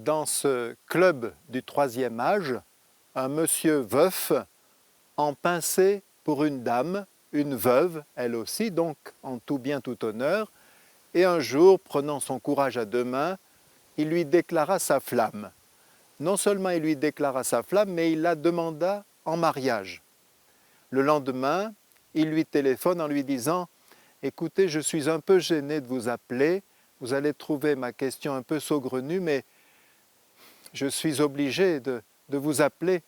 dans ce club du troisième âge, un monsieur veuf empincé pour une dame, une veuve, elle aussi, donc en tout bien tout honneur, et un jour, prenant son courage à deux mains, il lui déclara sa flamme. Non seulement il lui déclara sa flamme, mais il la demanda en mariage. Le lendemain, il lui téléphone en lui disant « Écoutez, je suis un peu gêné de vous appeler, vous allez trouver ma question un peu saugrenue, mais je suis obligé de vous appeler.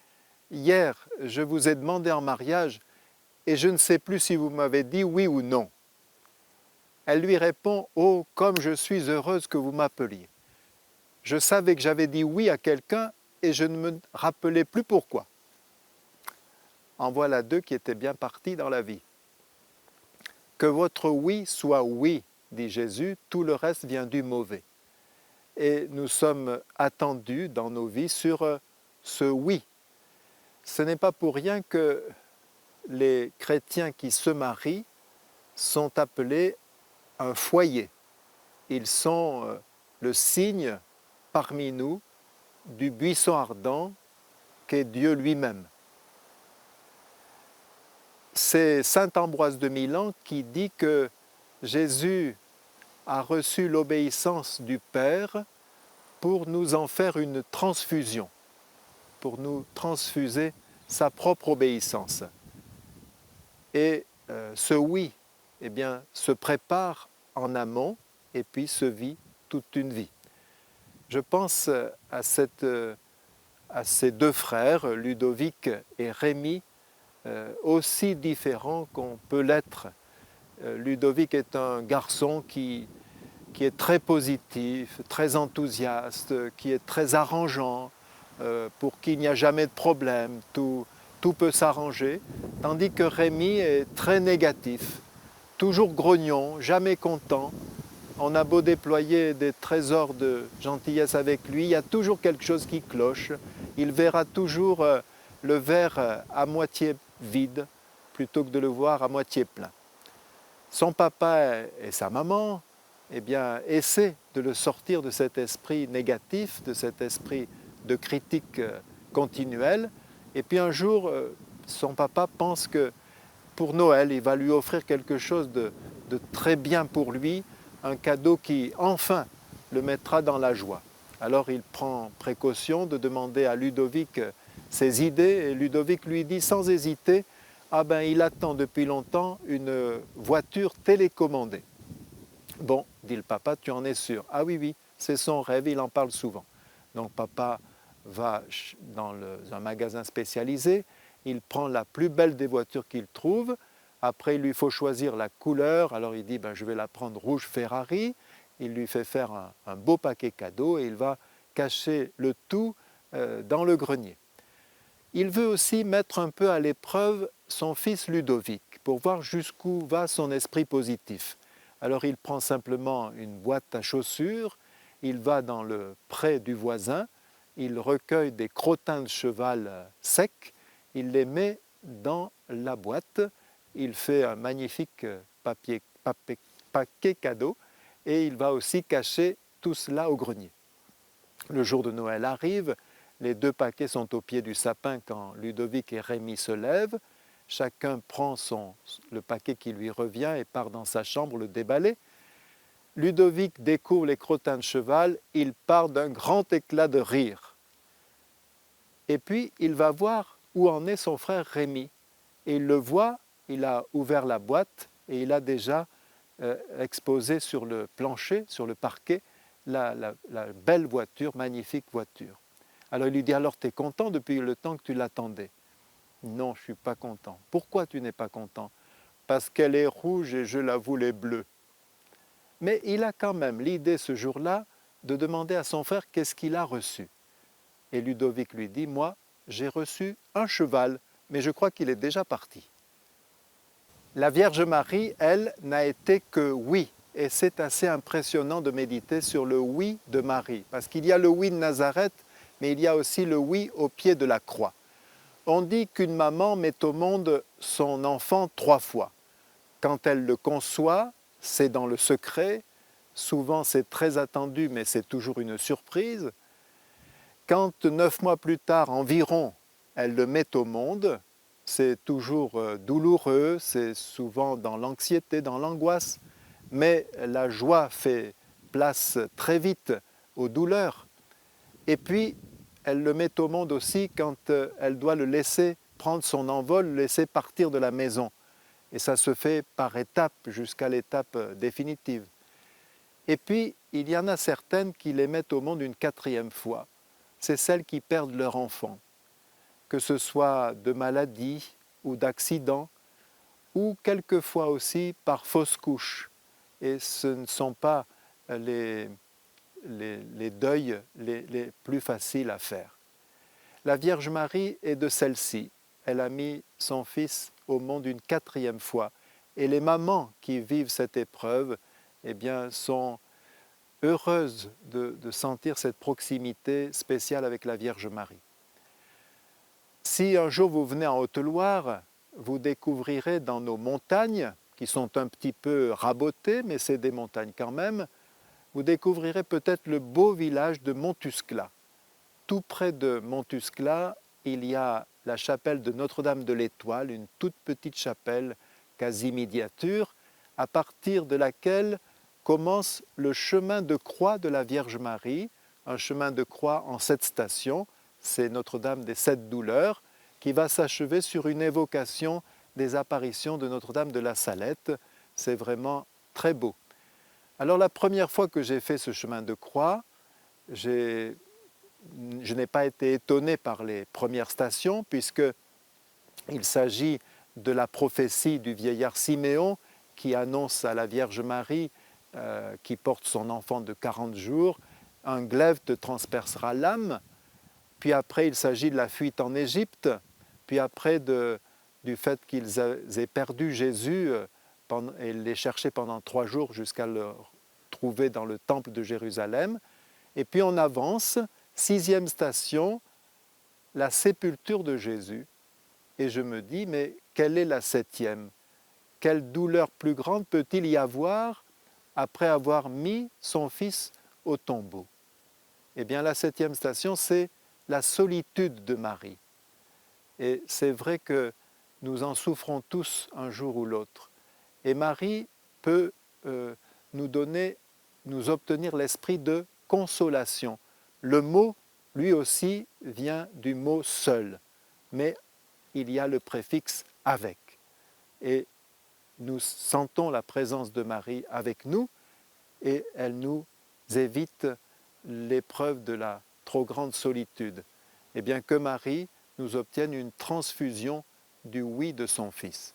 Hier, je vous ai demandé en mariage et je ne sais plus si vous m'avez dit oui ou non. » Elle lui répond « Oh, comme je suis heureuse que vous m'appeliez. Je savais que j'avais dit oui à quelqu'un et je ne me rappelais plus pourquoi. » En voilà deux qui étaient bien partis dans la vie. Que votre oui soit oui, dit Jésus, tout le reste vient du mauvais. Et nous sommes attendus dans nos vies sur ce oui. Ce n'est pas pour rien que les chrétiens qui se marient sont appelés un foyer. Ils sont le signe parmi nous du buisson ardent qu'est Dieu lui-même. C'est saint Ambroise de Milan qui dit que Jésus a reçu l'obéissance du Père pour nous en faire une transfusion, pour nous transfuser sa propre obéissance. Et ce oui, eh bien, se prépare en amont et puis se vit toute une vie. Je pense à ces deux frères, Ludovic et Rémi, aussi différents qu'on peut l'être. Ludovic est un garçon qui est très positif, très enthousiaste, qui est très arrangeant, pour qui il n'y a jamais de problème, tout peut s'arranger, tandis que Rémi est très négatif, toujours grognon, jamais content. On a beau déployer des trésors de gentillesse avec lui, il y a toujours quelque chose qui cloche. Il verra toujours le verre à moitié vide plutôt que de le voir à moitié plein. Son papa et sa maman, eh bien, essaient de le sortir de cet esprit négatif, de cet esprit de critique continuelle. Et puis un jour, son papa pense que pour Noël, il va lui offrir quelque chose de très bien pour lui, un cadeau qui, enfin, le mettra dans la joie. Alors il prend précaution de demander à Ludovic ses idées, et Ludovic lui dit sans hésiter « Ah ben, il attend depuis longtemps une voiture télécommandée. » « Bon, dit le papa, tu en es sûr? »« Ah oui, oui, c'est son rêve, il en parle souvent. » Donc papa va dans un magasin spécialisé, il prend la plus belle des voitures qu'il trouve, après il lui faut choisir la couleur, alors il dit ben, je vais la prendre rouge Ferrari, il lui fait faire un beau paquet cadeau et il va cacher le tout dans le grenier. Il veut aussi mettre un peu à l'épreuve son fils Ludovic pour voir jusqu'où va son esprit positif. Alors il prend simplement une boîte à chaussures, il va dans le pré du voisin, il recueille des crottins de cheval secs, il les met dans la boîte, il fait un magnifique paquet cadeau et il va aussi cacher tout cela au grenier. Le jour de Noël arrive, les deux paquets sont au pied du sapin quand Ludovic et Rémi se lèvent. Chacun prend le paquet qui lui revient et part dans sa chambre le déballer. Ludovic découvre les crottins de cheval, il part d'un grand éclat de rire. Et puis il va voir où en est son frère Rémi. Et il le voit, il a ouvert la boîte et il a déjà exposé sur le plancher, sur le parquet, la belle voiture, magnifique voiture. Alors il lui dit « Alors tu es content depuis le temps que tu l'attendais ?» « Non, je ne suis pas content. »« Pourquoi tu n'es pas content ?»« Parce qu'elle est rouge et je la voulais bleue. » Mais il a quand même l'idée ce jour-là de demander à son frère qu'est-ce qu'il a reçu. Et Ludovic lui dit « Moi, j'ai reçu un cheval, mais je crois qu'il est déjà parti. » La Vierge Marie, elle, n'a été que oui. Et c'est assez impressionnant de méditer sur le oui de Marie. Parce qu'il y a le oui de Nazareth, mais il y a aussi le oui au pied de la croix. On dit qu'une maman met au monde son enfant 3 fois. Quand elle le conçoit, c'est dans le secret. Souvent, c'est très attendu, mais c'est toujours une surprise. Quand 9 mois plus tard environ, elle le met au monde, c'est toujours douloureux, c'est souvent dans l'anxiété, dans l'angoisse, mais la joie fait place très vite aux douleurs. Et puis, elle le met au monde aussi quand elle doit le laisser prendre son envol, le laisser partir de la maison. Et ça se fait par étapes jusqu'à l'étape définitive. Et puis, il y en a certaines qui les mettent au monde une quatrième fois. C'est celles qui perdent leur enfant, que ce soit de maladie ou d'accident, ou quelquefois aussi par fausse couche. Et ce ne sont pas les deuils les plus faciles à faire. La Vierge Marie est de celle-ci. Elle a mis son fils au monde une quatrième fois. Et les mamans qui vivent cette épreuve, eh bien, sont heureuses de sentir cette proximité spéciale avec la Vierge Marie. Si un jour vous venez en Haute-Loire, vous découvrirez dans nos montagnes, qui sont un petit peu rabotées, mais c'est des montagnes quand même, vous découvrirez peut-être le beau village de Montuscla. Tout près de Montuscla, il y a la chapelle de Notre-Dame de l'Étoile, une toute petite chapelle quasi miniature, à partir de laquelle commence le chemin de croix de la Vierge Marie, un chemin de croix en 7 stations, c'est Notre-Dame des 7 douleurs, qui va s'achever sur une évocation des apparitions de Notre-Dame de la Salette. C'est vraiment très beau. Alors la première fois que j'ai fait ce chemin de croix, je n'ai pas été étonné par les premières stations, puisqu'il s'agit de la prophétie du vieillard Siméon qui annonce à la Vierge Marie, qui porte son enfant de 40 jours, un glaive te transpercera l'âme. Puis après, il s'agit de la fuite en Égypte, puis après du fait qu'ils aient perdu Jésus et les chercher pendant 3 jours jusqu'à le trouver dans le temple de Jérusalem. Et puis on avance, 6e station, la sépulture de Jésus. Et je me dis, mais quelle est la 7e? Quelle douleur plus grande peut-il y avoir après avoir mis son fils au tombeau? Eh bien, la 7e station, c'est la solitude de Marie. Et c'est vrai que nous en souffrons tous un jour ou l'autre. Et Marie peut nous obtenir l'esprit de consolation. Le mot, lui aussi, vient du mot seul, mais il y a le préfixe avec. Et nous sentons la présence de Marie avec nous et elle nous évite l'épreuve de la trop grande solitude. Et bien que Marie nous obtienne une transfusion du oui de son Fils.